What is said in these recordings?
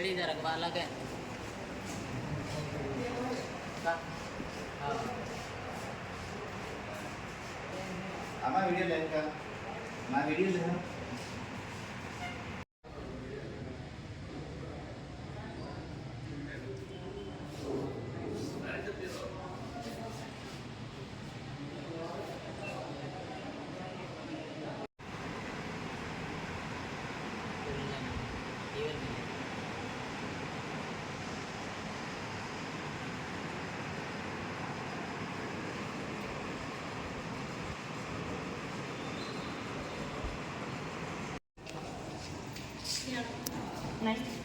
Ready जरा बाला काय का हां आम्हा व्हिडिओ लाईक का मा व्हिडिओ लिहा नाही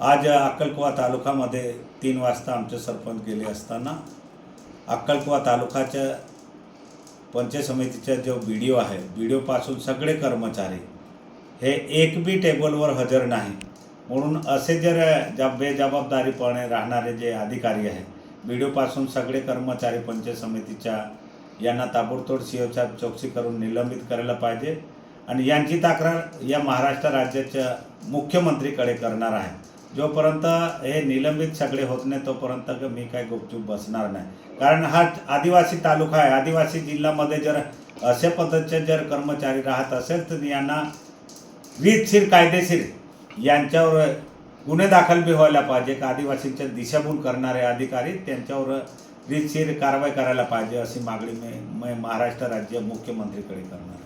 आज अक्कलकुवा तालुक्यामध्ये 3 वाजता आमचे सरपंच गेले असताना अक्कलकुवा तालुक्याच्या पंचायत समितीचा जो व्हिडिओ आहे, व्हिडिओपासून सगळे कर्मचारी हे एक बी टेबलवर हजर नाही म्हणून असे जर बेजबाबदारीपणे राहणारे जे अधिकारी आहे, व्हिडिओपासून सगळे कर्मचारी पंचायत समितीच्या यांना ताबडतोब सीओच्या चौकशी करून निलंबित करायला पाहिजे आणि यांची तक्रार या महाराष्ट्र राज्याच्या मुख्यमंत्रीकडे करणार आहे। जोपर्यंत हे निलंबित सगळे होत नाही तोपर्यंत मी काय गुपचूप बसणार नाही, कारण हा आदिवासी तालुका आहे। आदिवासी जिल्ह्यामध्ये जर अशा पद्धतीचे जर कर्मचारी राहत असेल तर यांना रीतशीर कायदेशीर यांच्यावर गुन्हे दाखल बी व्हायला पाहिजे का आदिवासींच्या दिशाभूल करणारे अधिकारी त्यांच्यावर रीतशीर कारवाई करायला पाहिजे अशी मागणी मी महाराष्ट्र राज्य मुख्यमंत्रीकडे करणार।